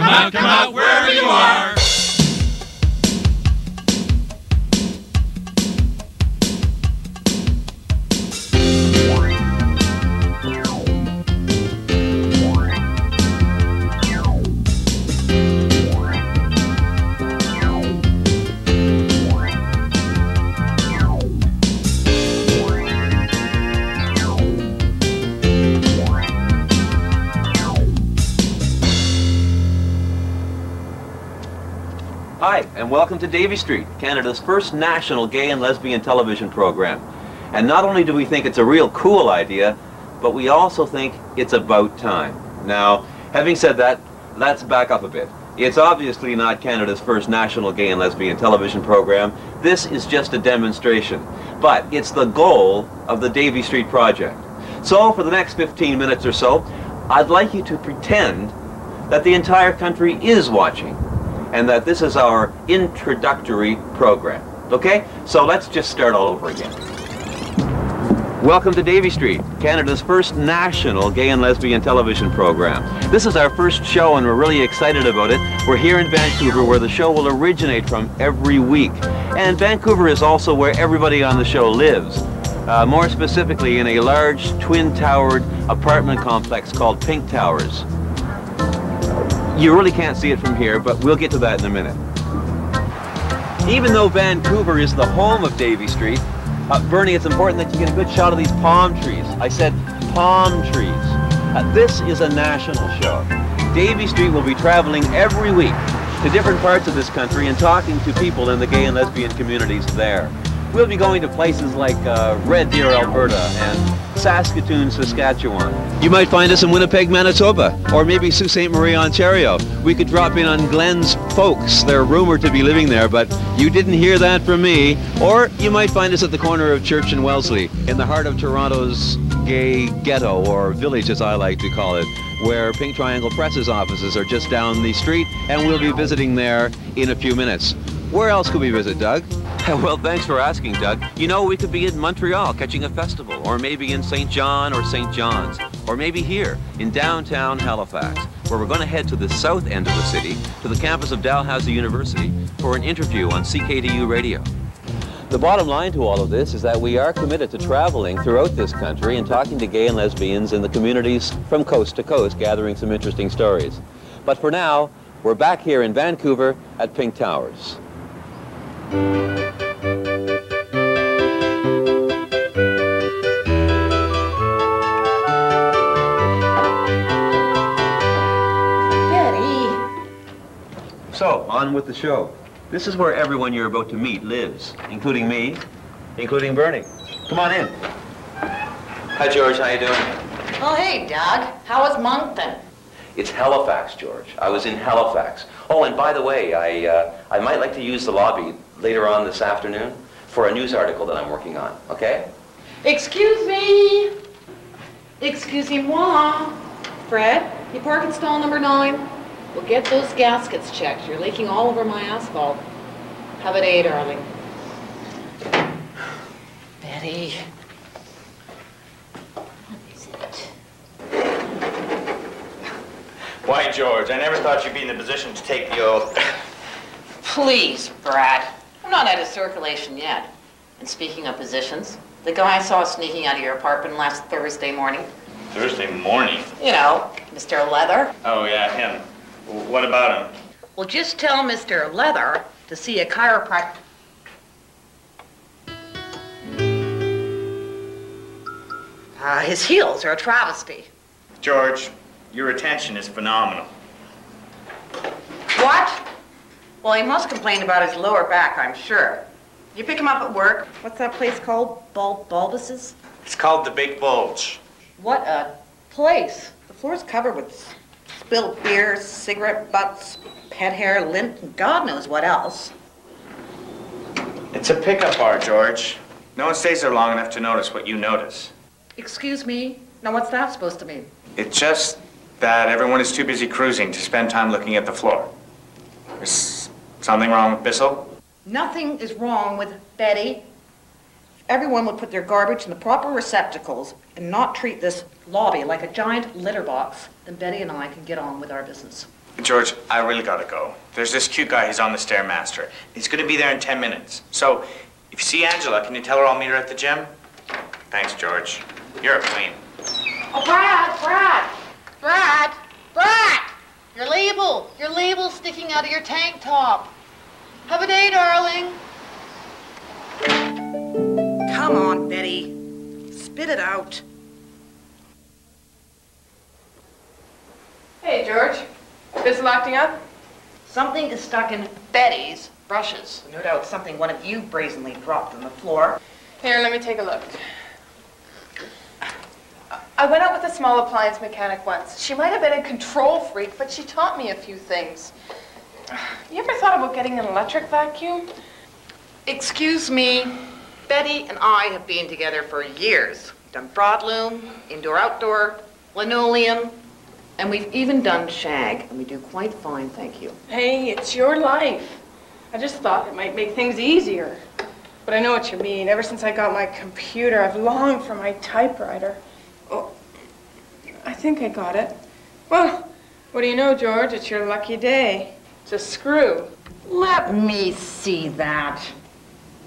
Come out, wherever you are. Hi, and welcome to Davie Street, Canada's first national gay and lesbian television program. And not only do we think it's a real cool idea, but we also think it's about time. Now, having said that, let's back up a bit. It's obviously not Canada's first national gay and lesbian television program. This is just a demonstration. But it's the goal of the Davie Street project. So, for the next 15 minutes or so, I'd like you to pretend that the entire country is watching, and that this is our introductory program. Okay? So let's just start all over again. Welcome to Davie Street, Canada's first national gay and lesbian television program. This is our first show and we're really excited about it. We're here in Vancouver where the show will originate from every week. And Vancouver is also where everybody on the show lives. More specifically in a large twin-towered apartment complex called Pink Towers. You really can't see it from here, but we'll get to that in a minute. Even though Vancouver is the home of Davie Street, Bernie, it's important that you get a good shot of these palm trees. I said palm trees. This is a national show. Davie Street will be traveling every week to different parts of this country and talking to people in the gay and lesbian communities there. We'll be going to places like Red Deer, Alberta, and Saskatoon, Saskatchewan. You might find us in Winnipeg, Manitoba, or maybe Sault Ste. Marie, Ontario. We could drop in on Glenn's folks. They're rumored to be living there, but you didn't hear that from me. Or you might find us at the corner of Church and Wellesley, in the heart of Toronto's gay ghetto, or village as I like to call it, where Pink Triangle Press's offices are just down the street, and we'll be visiting there in a few minutes. Where else could we visit, Doug? Well, thanks for asking, Doug. You know, we could be in Montreal catching a festival, or maybe in St. John or St. John's, or maybe here in downtown Halifax, where we're going to head to the south end of the city, to the campus of Dalhousie University, for an interview on CKDU radio. The bottom line to all of this is that we are committed to traveling throughout this country and talking to gay and lesbians in the communities from coast to coast, gathering some interesting stories. But for now, we're back here in Vancouver at Pink Towers. So, on with the show. This is where everyone you're about to meet lives, including me, including Bernie. Come on in. Hi, George. How you doing? Oh, hey, Doug. How was Moncton? It's Halifax, George. I was in Halifax. Oh, and by the way, I might like to use the lobby later on this afternoon for a news article that I'm working on, okay? Excuse me. Excusez-moi. Fred, you park in stall number 9. We'll get those gaskets checked. You're leaking all over my asphalt. Have a day, darling. Betty. What is it? Why, George, I never thought you'd be in the position to take the oath. Please, Brad. I'm not out of circulation yet. And speaking of positions, the guy I saw sneaking out of your apartment last Thursday morning. Thursday morning? You know, Mr. Leather. Oh, yeah, him. What about him? Well, just tell Mr. Leather to see a chiropractor. His heels are a travesty. George, your attention is phenomenal. What? Well, he must complain about his lower back, I'm sure. You pick him up at work. What's that place called? Bulbus's? It's called the Big Bulge. What a place. The floor's covered with spilled beer, cigarette butts, pet hair, lint, and God knows what else. It's a pickup bar, George. No one stays there long enough to notice what you notice. Excuse me? Now what's that supposed to mean? It's just that everyone is too busy cruising to spend time looking at the floor. Is something wrong with Bissell? Nothing is wrong with Betty. If everyone would put their garbage in the proper receptacles and not treat this lobby like a giant litter box, then Betty and I can get on with our business. George, I really gotta go. There's this cute guy, he's on the Stairmaster. He's gonna be there in 10 minutes. So, if you see Angela, can you tell her I'll meet her at the gym? Thanks, George. You're a queen. Oh, Brad! Your label's sticking out of your tank top. Have a day, darling. Come on, Betty. Spit it out. Hey, George. Bissell acting up? Something is stuck in Betty's brushes. No doubt something one of you brazenly dropped on the floor. Here, let me take a look. I went out with a small appliance mechanic once. She might have been a control freak, but she taught me a few things. You ever thought about getting an electric vacuum? Excuse me. Betty and I have been together for years. We've done broadloom, indoor-outdoor, linoleum, and we've even done shag, and we do quite fine, thank you. Hey, it's your life. I just thought it might make things easier. But I know what you mean. Ever since I got my computer, I've longed for my typewriter. Oh, I think I got it. Well, what do you know, George? It's your lucky day. It's a screw. Let me see that.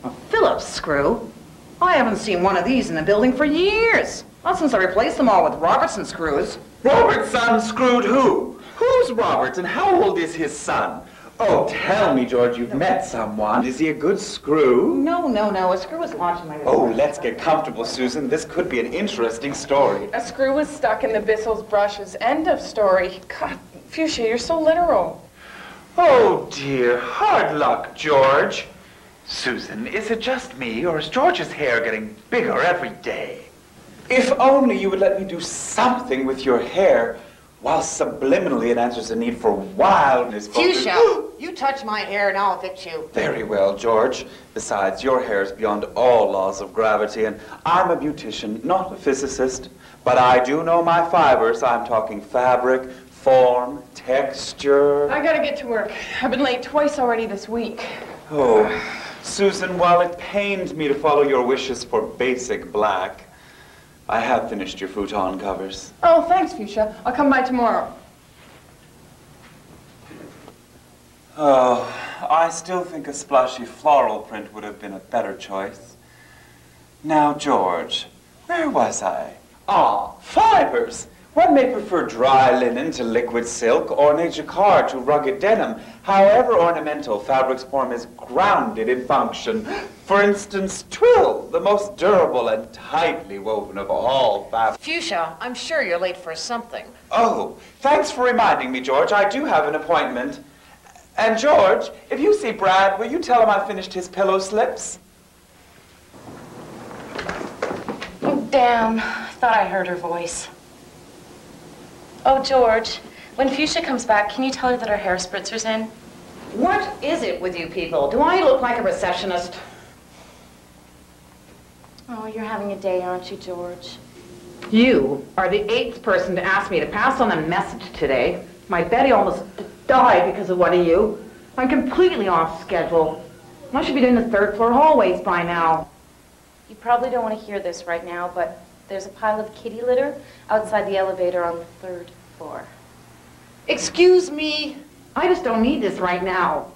A Phillips screw? I haven't seen one of these in the building for years. Not since I replaced them all with Robertson screws. Robertson screwed who? Who's Robert and how old is his son? Oh, tell me, George, you've met someone. Is he a good screw? No. A screw was launched in my... Oh, let's get comfortable, Susan. This could be an interesting story. A screw was stuck in the Bissell's brushes. End of story. God, Fuchsia, you're so literal. Oh, dear. Hard luck, George. Susan, is it just me, or is George's hair getting bigger every day? If only you would let me do something with your hair, while subliminally it answers the need for wildness. Fuchsia, you touch my hair and I'll evict you. Very well, George. Besides, your hair is beyond all laws of gravity, and I'm a beautician, not a physicist. But I do know my fibers. I'm talking fabric, form, texture. I gotta get to work. I've been late twice already this week. Oh, Susan, while it pains me to follow your wishes for basic black, I have finished your futon covers. Oh, thanks, Fuchsia. I'll come by tomorrow. Oh, I still think a splashy floral print would have been a better choice. Now, George, where was I? Ah, fibers. One may prefer dry linen to liquid silk or ne jacquard to rugged denim. However ornamental, fabric's form is grounded in function. For instance, twill, the most durable and tightly woven of all fabrics. Fuchsia, I'm sure you're late for something. Oh, thanks for reminding me, George. I do have an appointment. And George, if you see Brad, will you tell him I finished his pillow slips? Oh, damn. I thought I heard her voice. Oh, George, when Fuchsia comes back, can you tell her that her hair spritzer's in? What is it with you people? Do I look like a receptionist? Oh, you're having a day, aren't you, George? You are the 8th person to ask me to pass on a message today. My Betty almost died because of one of you. I'm completely off schedule. I should be doing the 3rd floor hallways by now. You probably don't want to hear this right now, but there's a pile of kitty litter outside the elevator on the 3rd floor. Excuse me. I just don't need this right now.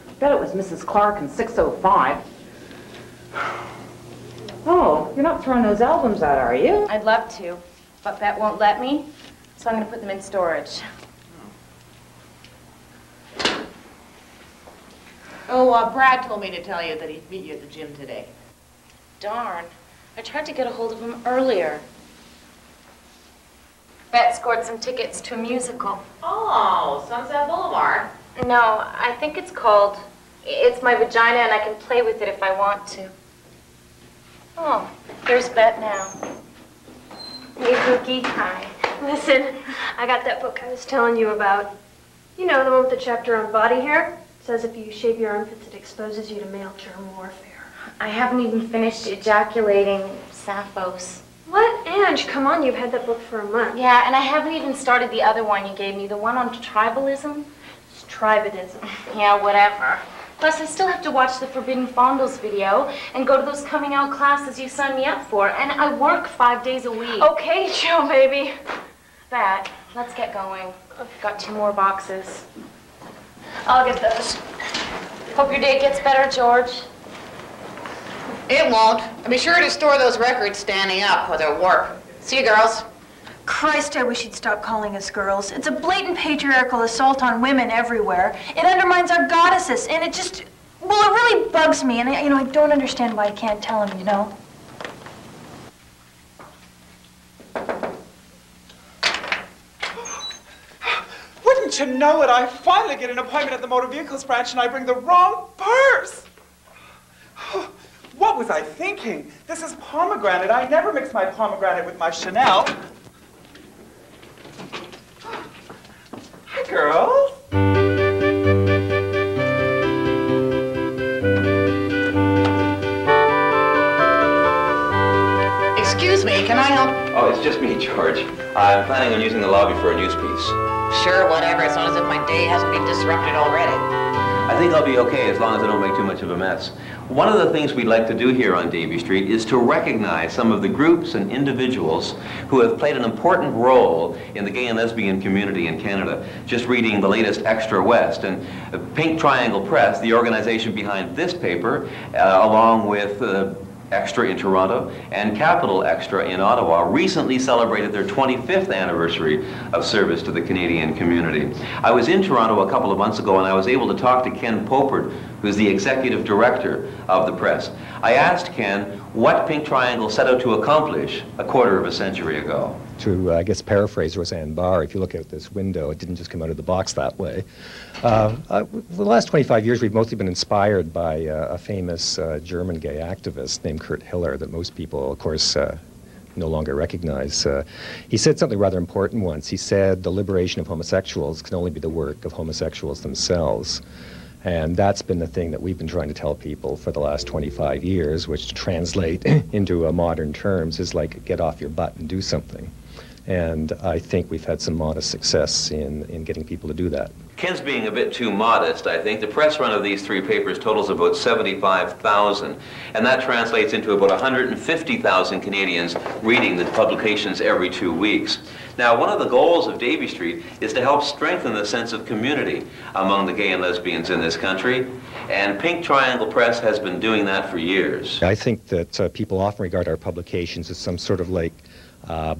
I bet it was Mrs. Clark in 605. Oh, you're not throwing those albums out, are you? I'd love to, but Bet won't let me, so I'm going to put them in storage. Oh, Brad told me to tell you that he'd meet you at the gym today. Darn. I tried to get a hold of him earlier. Bet scored some tickets to a musical. Oh, Sunset Boulevard. No, I think it's called It's My Vagina and I Can Play With It If I Want to. Oh, here's Bet now. Hey, Cookie. Hi. Listen, I got that book I was telling you about. You know, the one with the chapter on body hair. It says if you shave your armpits, it exposes you to male germ warfare. I haven't even finished ejaculating Sapphos. What? Ange, come on, you've had that book for a month. Yeah, and I haven't even started the other one you gave me, the one on tribalism. It's tribadism. Yeah, whatever. Plus, I still have to watch the Forbidden Fondles video and go to those coming out classes you signed me up for, and I work 5 days a week. Okay, chill, baby. That. Let's get going. I've got 2 more boxes. I'll get those. Hope your day gets better, George. It won't. And be sure to store those records standing up or they'll warp. See you, girls. Christ, I wish he'd stop calling us girls. It's a blatant patriarchal assault on women everywhere. It undermines our goddesses, and it just, well, it really bugs me, and I don't understand why I can't tell him, Wouldn't you know it, I finally get an appointment at the motor vehicles branch and I bring the wrong purse. What was I thinking? This is pomegranate. I never mix my pomegranate with my Chanel. Hi, girls. Excuse me, can I help? Oh, it's just me, George. I'm planning on using the lobby for a news piece. Sure, whatever, as long as if my day hasn't been disrupted already. I think I'll be okay as long as I don't make too much of a mess. One of the things we'd like to do here on Davie Street is to recognize some of the groups and individuals who have played an important role in the gay and lesbian community in Canada. Just reading the latest Extra West, and Pink Triangle Press, the organization behind this paper, along with Extra in Toronto and Capital Extra in Ottawa, recently celebrated their 25th anniversary of service to the Canadian community. I was in Toronto a couple of months ago and I was able to talk to Ken Popert, who's the executive director of the press. I asked Ken what Pink Triangle set out to accomplish a quarter of a century ago. To, I guess, paraphrase Roseanne Barr, if you look out this window, it didn't just come out of the box that way. For the last 25 years, we've mostly been inspired by a famous German gay activist named Kurt Hiller that most people, of course, no longer recognize. He said something rather important once. He said the liberation of homosexuals can only be the work of homosexuals themselves. And that's been the thing that we've been trying to tell people for the last 25 years, which to translate into modern terms is like, get off your butt and do something. And I think we've had some modest success in getting people to do that. Ken's being a bit too modest, I think. The press run of these 3 papers totals about 75,000, and that translates into about 150,000 Canadians reading the publications every 2 weeks. Now, one of the goals of Davie Street is to help strengthen the sense of community among the gay and lesbians in this country, and Pink Triangle Press has been doing that for years. I think that people often regard our publications as some sort of like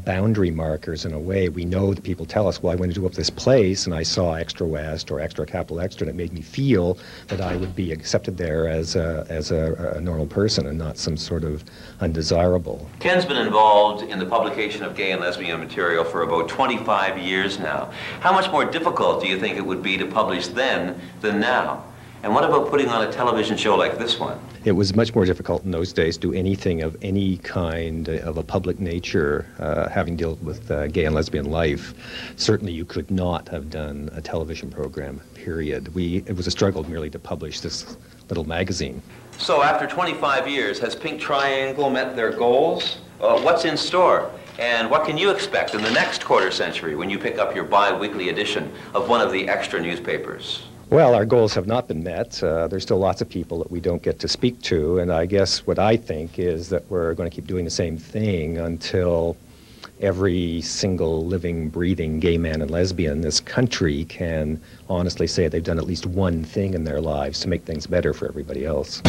boundary markers in a way. We know that people tell us, well, I went to this place and I saw Extra West or Extra Capital Extra, and it made me feel that I would be accepted there as a normal person and not some sort of undesirable. Ken's been involved in the publication of gay and lesbian material for about 25 years now. How much more difficult do you think it would be to publish then than now? And what about putting on a television show like this one? It was much more difficult in those days to do anything of any kind of a public nature having dealt with gay and lesbian life. Certainly you could not have done a television program, period. It was a struggle merely to publish this little magazine. So after 25 years, has Pink Triangle met their goals? What's in store? And what can you expect in the next quarter century when you pick up your bi-weekly edition of one of the Extra newspapers? Well, our goals have not been met. There's still lots of people that we don't get to speak to, and I guess what I think is that we're going to keep doing the same thing until every single living, breathing gay man and lesbian in this country can honestly say they've done at least one thing in their lives to make things better for everybody else.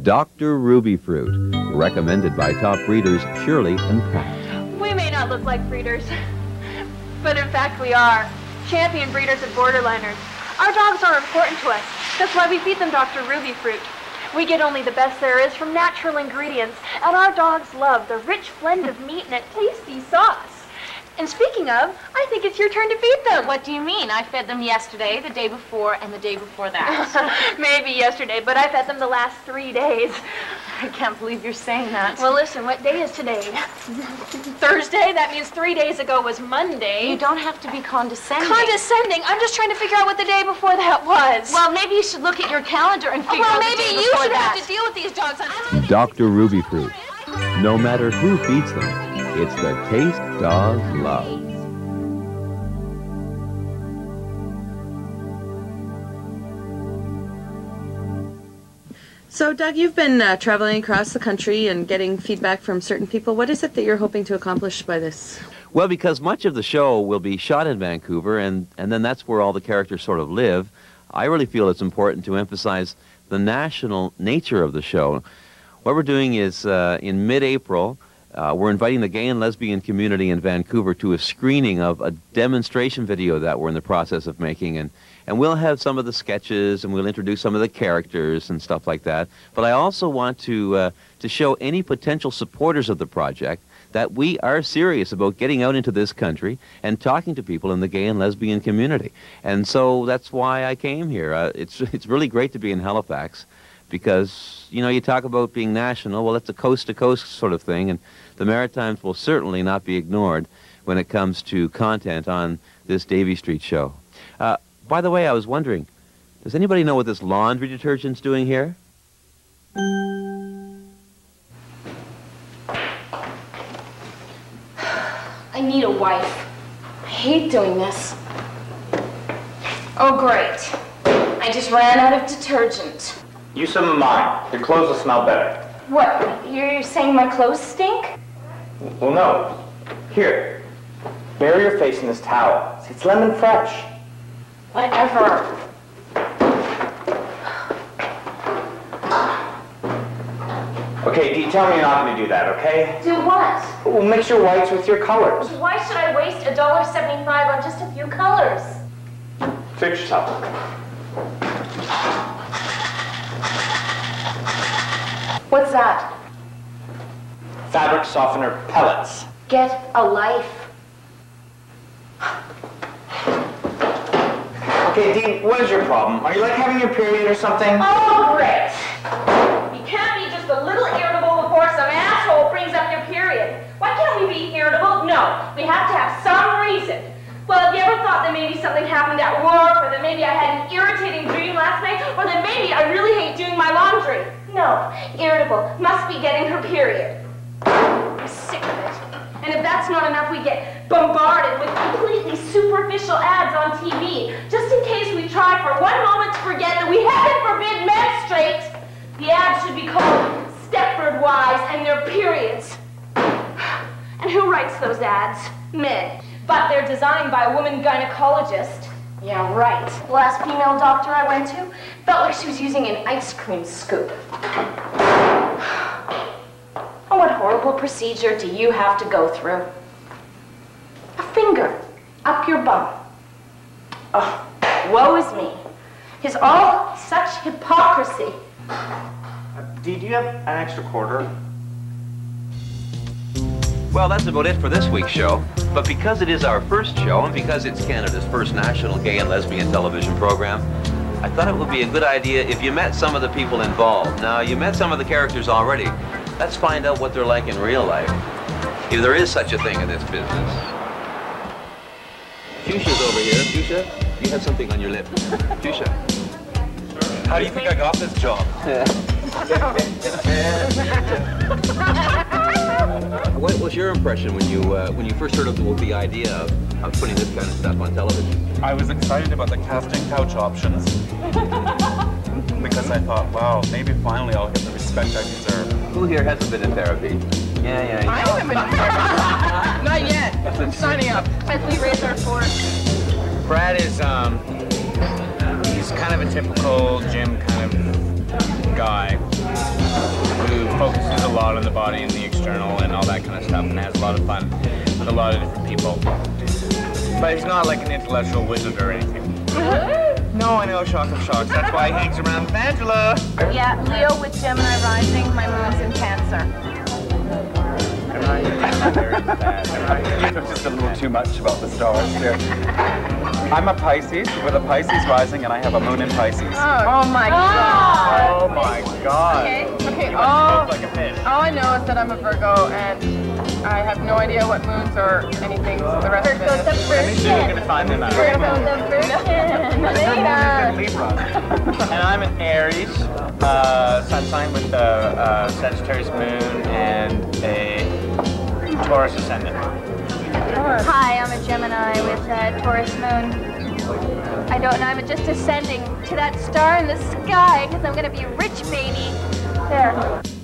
Dr. Ruby Fruit, recommended by top breeders Shirley and Pat. We may not look like breeders, but in fact we are. Champion breeders and borderliners. Our dogs are important to us. That's why we feed them Dr. Ruby Fruit. We get only the best there is from natural ingredients, and our dogs love the rich blend of meat and a tasty sauce. And speaking of, I think it's your turn to feed them. What do you mean? I fed them yesterday, the day before, and the day before that. Maybe yesterday, but I fed them the last 3 days. I can't believe you're saying that. Well, listen, what day is today? Thursday? That means 3 days ago was Monday. You don't have to be condescending. Condescending? I'm just trying to figure out what the day before that was. Well, maybe you should look at your calendar and figure out the day before that. Well, maybe you should have to deal with these dogs. Dr. Ruby Fruit. No matter who feeds them, it's the taste dogs love. So, Doug, you've been traveling across the country and getting feedback from certain people. What is it that you're hoping to accomplish by this? Well, because much of the show will be shot in Vancouver, and then that's where all the characters sort of live, I really feel it's important to emphasize the national nature of the show. What we're doing is, in mid-April, we're inviting the gay and lesbian community in Vancouver to a screening of a demonstration video that we're in the process of making, and we'll have some of the sketches, and we'll introduce some of the characters and stuff like that. But I also want to show any potential supporters of the project that we are serious about getting out into this country and talking to people in the gay and lesbian community. And so that's why I came here. It's really great to be in Halifax because, you know, you talk about being national. Well, it's a coast-to-coast sort of thing, and the Maritimes will certainly not be ignored when it comes to content on this Davie Street show. By the way, I was wondering, does anybody know what this laundry detergent's doing here? I need a wife. I hate doing this. Oh, great. I just ran out of detergent. Use some of mine. Your clothes will smell better. What? You're saying my clothes stink? Well, no. Here. Bury your face in this towel. It's lemon fresh. Whatever. Okay, Dee, tell me you're not going to do that, okay? Do what? Well, mix your whites with your colors. Why should I waste $1.75 on just a few colors? Fix yourself. What's that? Fabric softener pellets. Get a life. Okay, Dee, what is your problem? Are you like having your period or something? Oh, great. You can't be just a little irritable before some asshole brings up your period. Why can't we be irritable? No, we have to have some reason. Well, have you ever thought that maybe something happened at work, or that maybe I had an irritating dream last night, or that maybe I really hate doing my laundry? No, irritable must be getting her period. I'm sick of it. And if that's not enough, we get bombarded with completely superficial ads on TV, just in case we try for one moment to forget that we heaven forbid menstruate. The ads should be called Stepford Wives and their periods. And who writes those ads? Men. But they're designed by a woman gynecologist. Yeah, right. The last female doctor I went to felt like she was using an ice cream scoop. Oh, what horrible procedure do you have to go through? A finger up your bum. Oh, woe is me. Is all such hypocrisy. Dee, do you have an extra quarter? Well, that's about it for this week's show. But because it is our first show, and because it's Canada's first national gay and lesbian television program, I thought it would be a good idea if you met some of the people involved. Now, you met some of the characters already. Let's find out what they're like in real life, if there is such a thing in this business. Fuchsia's over here. Fuchsia, you have something on your lip. Fuchsia. How do you think I got this job? What was your impression when you first heard of the idea of putting this kind of stuff on television? I was excited about the casting couch options because I thought, wow, maybe finally I'll get the respect I deserve. Who here hasn't been in therapy? Yeah. I haven't been in therapy. Not yet. I'm signing up. As we raise our force. Brad is, he's kind of a typical gym kind of guy who focuses a lot on the body and the external and all that kind of stuff and has a lot of fun with a lot of different people. But he's not like an intellectual wizard or anything. No, I know, shock of shocks. That's why he hangs around with Angela. Yeah, Leo with Gemini rising, my moon's in Cancer. You know just a little too much about the stars here. I'm a Pisces with a Pisces rising, and I have a moon in Pisces. Oh my God. Oh my God. Okay, You all look like a fish. I know is that I'm a Virgo, and I have no idea what moons or anything the rest of it Virgo's the is. first We're gonna find them out. Virgo's the first And Libra. And I'm an Aries, sun sign with a Sagittarius moon and a Taurus ascendant. Hi, I'm a Gemini with a Taurus moon. I don't know, I'm just ascending to that star in the sky because I'm going to be rich, baby. There.